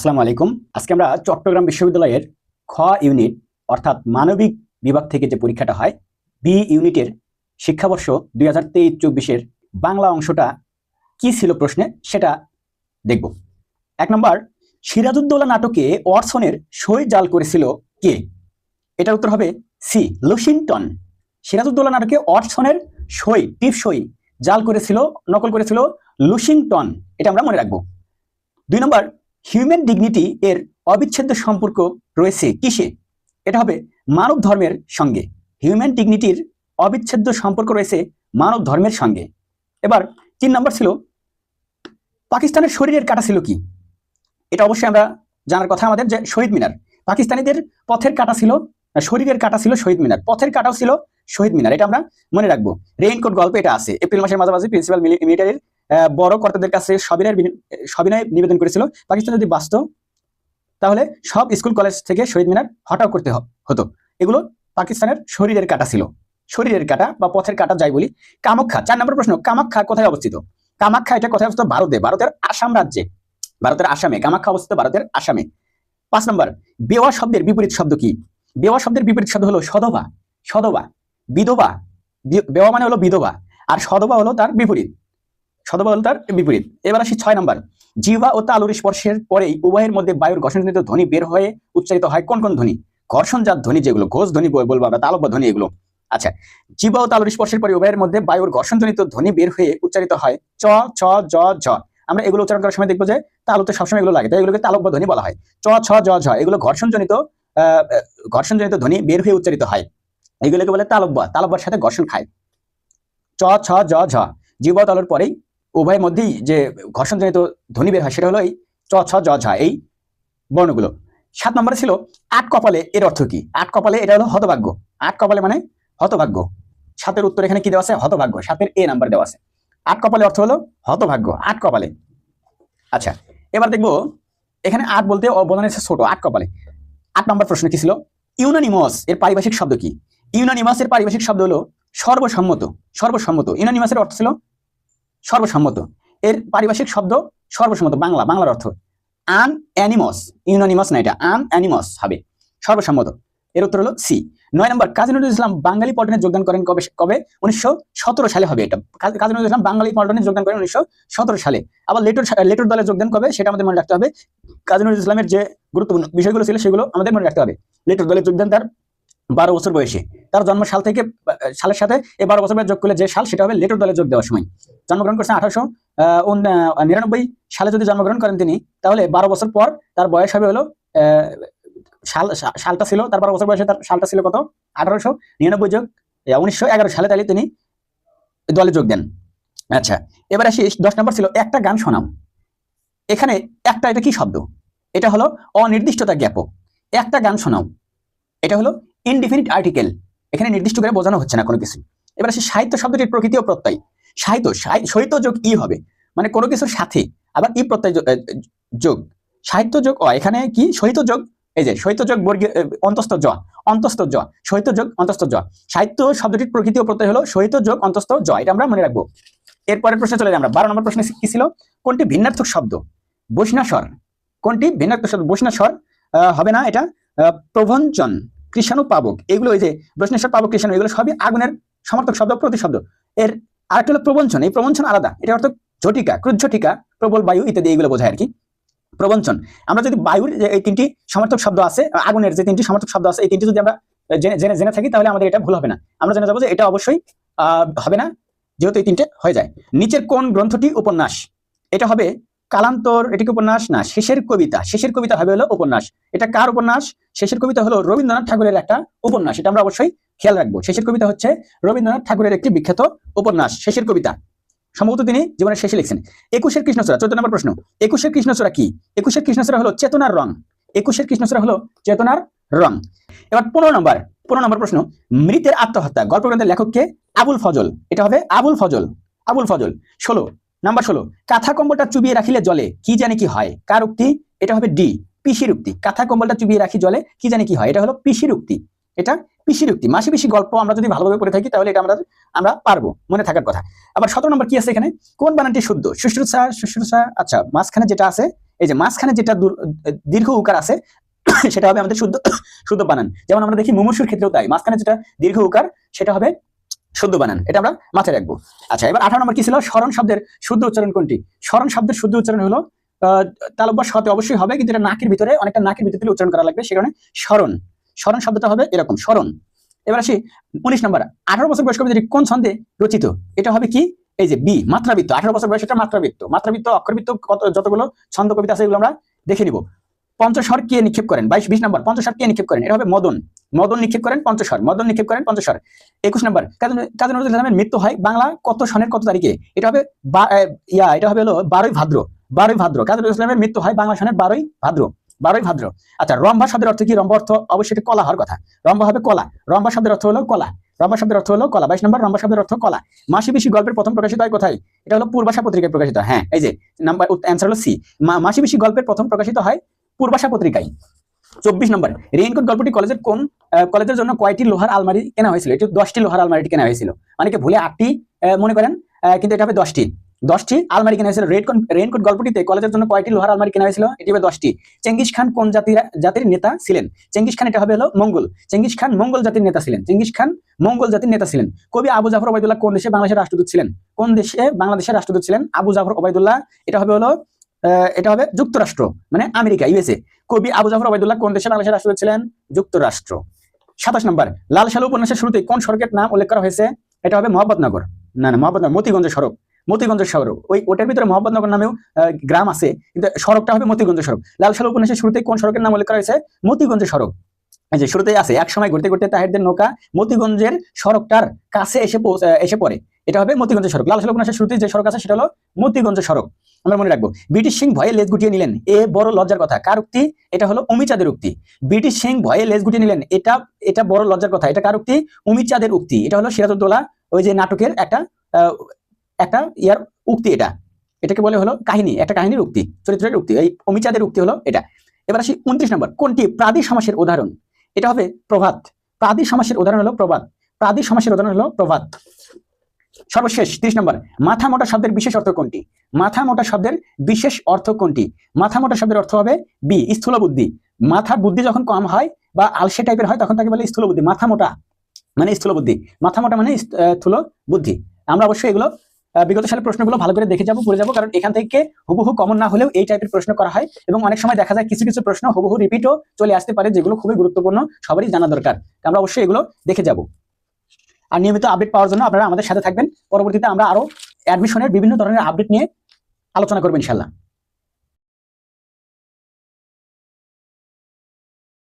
আসসালামু আলাইকুম। আজকে আমরা চট্টগ্রাম বিশ্ববিদ্যালয়ের খ ইউনিট অর্থাৎ মানবিক বিভাগ থেকে যে পরীক্ষাটা হয় বি ইউনিটের শিক্ষাবর্ষ 2023-24 বাংলা অংশটা কি ছিল প্রশ্নে সেটা দেখব। 1 নম্বর, সিরাজউদ্দৌলা নাটকে ওয়াটসনের সই জাল করেছিল কে? এটার উত্তর হবে সি, লুশিংটন। সিরাজউদ্দৌলা নাটকে ওয়াটসনের সই, টিপ সই জাল করেছিল, নকল করেছিল লুশিংটন। এটা আমরা মনে রাখবো। 2 নম্বর, হিউম্যান ডিগনিটি এর অবিচ্ছেদ্য সম্পর্ক রয়েছে কিসে? এটা হবে মানব ধর্মের সঙ্গে। হিউম্যান ডিগনিটির অবিচ্ছেদ্য সম্পর্ক রয়েছে মানব ধর্মের সঙ্গে। এবার 3 নম্বর ছিল পাকিস্তানের শরীরের কাটা ছিল কি? এটা অবশ্যই আমরা জানার কথা আমাদের, যে শহীদ মিনার। পাকিস্তানিদের পথের কাটা ছিল, শরীরের কাটা ছিল শহীদ মিনার, পথের কাটাও ছিল শহীদ মিনার। এটা আমরা মনে রাখবো। রেইনকোট গল্প এটা আছে। এপ্রিল মাসের মাঝামাঝি প্রিন্সিপাল মিলিটারির বড় কর্তাদের কাছে সবিনয় নিবেদন করেছিল, পাকিস্তান যদি বাঁচত তাহলে সব স্কুল কলেজ থেকে শহীদ মিনার হটাও করতে হতো। এগুলো পাকিস্তানের শরীরের কাটা ছিল, শরীরের কাটা বা পথের কাটা যাই বলি। কামাখ্যা, 4 নম্বর প্রশ্ন, কামাখ্যা কোথায় অবস্থিত? কামাখ্যা এটা কোথায় অবস্থিত? ভারতে, ভারতের আসাম রাজ্যে, ভারতের আসামে কামাখ্যা অবস্থিত, ভারতের আসামে। 5 নম্বর, বেওয়া শব্দের বিপরীত শব্দ কি? বেওয়া শব্দের বিপরীত শব্দ হলো সধবা। সধবা, বিধবা। বেওয়া মানে হলো বিধবা, আর সধবা হলো তার বিপরীত। সধবা হলো তার বিপরীত। এবার আসি 6 নম্বর, জিহ্বা ও তালুর স্পর্শের পরেই উভয়ের মধ্যে বায়ুর ঘর্ষণজনিত ধ্বনি বের হয়ে উচ্চারিত হয় কোন কোন ধ্বনি? ঘর্ষণজাত ধ্বনি যেগুলো, ঘোষ ধ্বনি বলবো আমরা, তালব্য ধ্বনি এগুলো। আচ্ছা, জিহ্বা ও তালুর স্পর্শের পরে উভয়ের মধ্যে বায়ুর ঘর্ষণজনিত ধ্বনি বের হয়ে উচ্চারিত হয় চ, ছ, জ, ঝ। আমরা এগুলো উচ্চারণ করার সময় দেখবো যে তালুতে সবসময় এগুলো লাগে, তাই এগুলোকে তালব্য ধ্বনি বলা হয়। চ, ছ, জ, ঝ এগুলো ঘর্ষণজনিত ধ্বনি বের হয়ে উচ্চারিত হয়, এগুলোকে বলে তালব্য। তালব্যের সাথে ঘর্ষণ খায়। চ, ছ, জ, ঝ, জিহ্বা ও তালুর পরেই উভয়ের মধ্যেই যে ঘর্ষণজনিত ধ্বনি বের হয় সেটা হলো এই চ, ছ, জ, ঝ এই বর্ণগুলো। 7 নম্বরে ছিল আট কপালে, এর অর্থ কি? আট কপালে এটা হলো হতভাগ্য। আট কপালে মানে হতভাগ্য। 7-এর উত্তর এখানে কি দেওয়া আছে? হতভাগ্য। 7-এর এ নাম্বার দেওয়া আছে। আট কপালে অর্থ হলো হতভাগ্য, আট কপালে। আচ্ছা, এবার দেখবো এখানে আট বলতে বোঝানো হচ্ছে ছোট, আট কপালে। 8 নম্বর প্রশ্ন কি ছিল? ইউনানিমাস এর পারিভাষিক শব্দ কি? ইউনানিমাস এর পারিভাষিক শব্দ হলো সর্বসম্মত। সর্বসম্মত, ইউনানিমাসের অর্থ ছিল সর্বসম্মত। এর পারিভাষিক শব্দ সর্বসম্মত, বাংলার অর্থ আনঅ্যানিমাস। ইউনানিমাস না, এটা আনঅ্যানিমাস হবে, সর্বসম্মত। এর উত্তর হলো সি। 9 নম্বর, কাজী নজরুল ইসলাম বাঙালি পল্টনে যোগদান করেন কবে? 1917 সালে হবে এটা। কাজী নজরুল ইসলাম বাঙালি পল্টনে যোগদান করেন 1917 সালে। আবার লেটর দলে যোগদান কবে সেটা আমাদের মনে রাখতে হবে। কাজী নজরুল ইসলামের যে গুরুত্বপূর্ণ বিষয়গুলো ছিল সেগুলো আমাদের মনে রাখতে হবে। লেটর দলে যোগদান তার 12 বছর বয়সে। তার জন্ম সাল থেকে সালের সাথে এই 12 বছর যোগ করলে যে সাল সেটা হবে লেটর দলে যোগ দেওয়ার সময়। জন্মগ্রহণ করছেন 1899 সালে। যদি জন্মগ্রহণ করেন তিনি, তাহলে 12 বছর পর তার বয়স হবে হলো সালটা ছিল তার 12 বছর বয়সে, তার সালটা ছিল কত? 1899 যোগ 1911 সালে, তাহলে তিনি দলে যোগ দেন। আচ্ছা, এবার আসি 10 নম্বর ছিল একটা গান শোনাও। এখানে একটা, এটা কি শব্দ? এটা হলো অনির্দিষ্টতা জ্ঞাপক। একটা গান শোনাও, এটা হলো ইনডিফিনিট আর্টিকেল, এখানে নির্দিষ্ট করে বোঝানো হচ্ছে না কোনো কিছু। এবার আসি সাহিত্য শব্দটির প্রকৃতি ও প্রত্যয়। সাহিত্য যোগ ই হবে, মানে কোনো কিছুর সাথে আবার ই প্রত্যয় যোগ। সাহিত্য যোগ এখানে কি? সাহিত্য যোগ, এই যে সাহিত্য যোগ বর্গীয় অন্তস্থ জ, সাহিত্য যোগ অন্তস্থ জ। সাহিত্য শব্দটির প্রকৃতি ও প্রত্যয় হলো সাহিত্য যোগ অন্তস্থ জ, এটা আমরা মনে রাখবো। এরপরের প্রশ্নে চলে যাই আমরা। 12 নম্বর প্রশ্নে কি ছিল? কোনটি ভিন্নার্থক শব্দ? বৈষ্ণাস্বর। কোনটি ভিন্নার্থক শব্দ? বৈষ্ণাস্বর হবে না, এটা প্রভঞ্জন, কৃষাণু, পাবক, এগুলো ওই যে বৈষ্ণেশ্বর, পাবক, কৃষাণু এগুলো সবই আগুনের সমর্থক শব্দ, প্রতিশব্দ। এর আরেকটা হলো প্রবঞ্চন। এই প্রবঞ্চন আলাদা, এটা অর্থ ঝটিকা, ক্রুদ্ধটিকা, প্রবল বায়ু ইত্যাদি এগুলো বোঝায় আর কি প্রবঞ্চন। আমরা যদি বায়ুর যে এই 3টি সমর্থক শব্দ আছে, আগুনের যে 3টি সমর্থক শব্দ আছে, এই 3টি যদি আমরা জেনে থাকি তাহলে আমাদের এটা ভুল হবে না। আমরা জেনে যাবো যে এটা অবশ্যই হবে না, যেহেতু এই 3টে হয়ে যায়। নিচের কোন গ্রন্থটি উপন্যাস? এটা হবে কালান্তর। এটা কি উপন্যাস? না, শেষের কবিতা। শেষের কবিতা হবে হলো উপন্যাস। এটা কার উপন্যাস? শেষের কবিতা হলো রবীন্দ্রনাথ ঠাকুরের একটা উপন্যাস, এটা আমরা অবশ্যই খেয়াল রাখবো। শেষের কবিতা হচ্ছে রবীন্দ্রনাথ ঠাকুরের একটি বিখ্যাত উপন্যাস, শেষের কবিতা। সম্ভবত তিনি জীবনের শেষে লিখছেন। 21-এর কৃষ্ণচূড়া, 14 নম্বর প্রশ্ন। 21-এর কৃষ্ণচূড়া কি? 21-এর কৃষ্ণচূড়া হলো চেতনার রং। 21-এর কৃষ্ণচূড়া হলো চেতনার রং। এবার 15 নম্বর প্রশ্ন। মৃতের আত্মহত্যা গল্পগ্রন্থের লেখক কে? আবুল ফজল। এটা হবে আবুল ফজল। 16 কাঁথা কম্বলটা চুবিয়ে রাখিলে জলে কি জানি কি হয়? কার উক্তি? এটা হবে ডি, পিসির উক্তি। কাঁথা কম্বলটা চুবিয়ে রাখি জলে কি জানি কি হয়, এটা হলো পিসির উক্তি। এটা পিসির উক্তি। মাসি পিসি গল্প আমরা যদি ভালোভাবে পড়ে থাকি তাহলে এটা আমরা পারবো, মনে থাকার কথা। আবার 17 নম্বর কি আছে এখানে? কোন বানানটি শুদ্ধ? শুশ্রূষা। আচ্ছা, মাঝখানে যেটা আছে এই যে মাঝখানে যেটা দীর্ঘ উকার আছে সেটা হবে আমাদের শুদ্ধ শুদ্ধ বানান। যেমন আমরা দেখি মুমূর্ষুর ক্ষেত্রেও তাই, মাঝখানে যেটা দীর্ঘ উকার সেটা হবে শুদ্ধ বানান, এটা আমরা মাথায় রাখবো। আচ্ছা, এবার 18 নম্বর কি ছিল? স্মরণ শব্দের শুদ্ধ উচ্চারণ কোনটি? স্মরণ শব্দের শুদ্ধ উচ্চারণ হলো তালব্য শতে অবশ্যই হবে, কিন্তু এটা নাকের ভিতরে, অনেকটা নাকের ভিতরে দিলে উচ্চারণ করা লাগবে, সে কারণে স্মরণ। স্মরণ শব্দটা হবে এরকম, স্মরণ। এবার আসি 19 নম্বর, 18 বছর বয়স কবিতাটি কোন ছন্দে রচিত? এটা হবে কি? এই যে বি, মাত্রাবৃত্ত। 18 বছর বয়স, এটা মাত্রাবৃত্ত। মাত্রাবৃত্ত, অক্ষরবৃত্ত, যতগুলো ছন্দ কবিতা আছে এগুলো আমরা দেখে নিব। পঞ্চস্বর কে নিক্ষেপ করেন? 22-20 নম্বর, পঞ্চস্বর কে নিক্ষেপ করেন? এটা হবে মদন। মদন নিক্ষেপ করেন পঞ্চস্বর, মদন নিক্ষেপ করেন পঞ্চস্বর। 21 নম্বর, কাজী নজরুল ইসলামের মৃত্যু হয় বাংলা কত সনের কত তারিখে? এটা হবে এটা হবে হলো 12ই ভাদ্র। 12ই ভাদ্র। কাজী নজরুল ইসলামের মৃত্যু হয় বাংলা সনের 12ই ভাদ্র। 12ই ভাদ্র। আচ্ছা, রম্ভা শব্দের অর্থ কি? রম্ভা অর্থ অবশ্যই কলা হওয়ার কথা। রম্ভা হবে কলা। রম্ভা শব্দের অর্থ হলো কলা। রম্ভা শব্দের অর্থ হলো কলা। 22 নম্বর, রম্ভা শব্দের অর্থ কলা। মাসি পিসি গল্পের প্রথম প্রকাশিত হয় কোথায়? এটা হলো পূর্বাশা পত্রিকায় প্রকাশিত। হ্যাঁ, এই যে নাম্বার, অ্যান্সার হলো সি। মাসি পিসি গল্পের প্রথম প্রকাশিত হয় পূর্বাশা পত্রিকায়। 24 নম্বর, রেইনকোট গল্পটি কলেজের জন্য কয়টি লোহার আলমারি কেনা হয়েছিল? এটি 10টি লোহার আলমারি কেনা হয়েছিল। অনেকে ভুলে 8টি মনে করেন, কিন্তু এটা হবে 10টি আলমারি কেনা হয়েছিল। রেইনকোট গল্পটিতে কলেজের জন্য কয়টি লোহার আলমারি কেনা হয়েছিল? এটি হবে 10টি। চেঙ্গিস খান কোন জাতির নেতা ছিলেন? চেঙ্গিস খান, এটা হবে হলো মঙ্গল। চেঙ্গিস খান মঙ্গল জাতির নেতা ছিলেন। চেঙ্গিস খান মঙ্গল জাতির নেতা ছিলেন। কবি আবু জাফর ওবায়দুল্লাহ কোন দেশে বাংলাদেশের রাষ্ট্রদূত ছিলেন? কোন দেশে বাংলাদেশের রাষ্ট্রদূত ছিলেন আবু জাফর ওবায়দুল্লাহ? এটা হবে যুক্তরাষ্ট্র, মানে আমেরিকা, ইউএসএ। কবি আবু জাফর ওবায়দুল্লাহ কোন দেশে বাংলাদেশের রাষ্ট্রদূত ছিলেন? যুক্তরাষ্ট্র। 27 নম্বর, লাল সালু উপন্যাসের শুরুতে কোন সড়কের নাম উল্লেখ করা হয়েছে? এটা হবে মোহাম্মদনগর। না, মোহাম্মদনগর, মতিগঞ্জ সড়ক। মতিগঞ্জ সড়ক, ওটার ভিতরে মোহাম্মদনগর নামেও গ্রাম আছে, কিন্তু সড়কটা হবে মতিগঞ্জ সড়ক। লাল সালু উপন্যাসের শুরুতে কোন সড়কের নাম উল্লেখ করা হয়েছে? মতিগঞ্জ সড়ক। এই যে শুরুতেই আছে, এক সময় ঘুরতে ঘুরতে তাহিরদের নৌকা মতিগঞ্জের সড়কটার কাছে এসে পড়ে। এটা হবে মতিগঞ্জ সড়ক। লাল সালু উপন্যাসের শুরুতে যে সড়ক আছে সেটা হলো মতিগঞ্জ সড়ক। আমরা মনে রাখবো। ব্রিটিশ সিং ভয়ে লেজ গুটিয়ে নিলেন, এ বড় লজ্জার কথা। কার উক্তি? এটা হলো উমিচাঁদের উক্তি। ব্রিটিশ সিং ভয়ে লেজ গুটিয়ে নিলেন, এটা বড় লজ্জার কথা। এটা কার উক্তি? উমিচাঁদের উক্তি। এটা হলো সিরাজউদ্দৌলা ওই যে নাটকের একটা ইয়ার উক্তি। এটাকে বলে হলো কাহিনী, একটা কাহিনীর উক্তি, চরিত্রের উক্তি। এই অমিচাঁদের উক্তি হলো এটা। এবার আসি 29 নম্বর, কোনটি প্রাদি সমাসের উদাহরণ? এটা হবে প্রভাত। প্রাদি সমাসের উদাহরণ হলো প্রভাত। প্রাদি সমাসের উদাহরণ হলো প্রভাত। সর্বশেষ 30 নম্বর, মাথা মোটা শব্দের বিশেষ অর্থ কোনটি? মাথা মোটা শব্দের বিশেষ অর্থ কোনটি? মাথা মোটা শব্দের অর্থ হবে বি, স্থূল বুদ্ধি। মাথার বুদ্ধি যখন কম হয় বা আলসে টাইপের হয় তখন তাকে বলে স্থূল বুদ্ধি। মাথা মোটা মানে স্থূল বুদ্ধি, মাথা মোটা মানে স্থূল বুদ্ধি। আমরা অবশ্যই এগুলো বিগত সালের প্রশ্নগুলো ভালো করে দেখে যাবো, পড়ে যাবো, কারণ এখান থেকে হুবহু কমন না হলেও এই টাইপের প্রশ্ন করা হয়, এবং অনেক সময় দেখা যায় কিছু কিছু প্রশ্ন হুবহু রিপিটও চলে আসতে পারে, যেগুলো খুবই গুরুত্বপূর্ণ, সবারই জানা দরকার। আমরা অবশ্যই এগুলো দেখে যাব। আর নিয়মিত আপডেট পাওয়ার জন্য আপনারা আমাদের সাথে থাকবেন। পরবর্তীতে আমরা আরো অ্যাডমিশনের বিভিন্ন ধরনের আপডেট নিয়ে আলোচনা করবো ইনশাল্লাহ।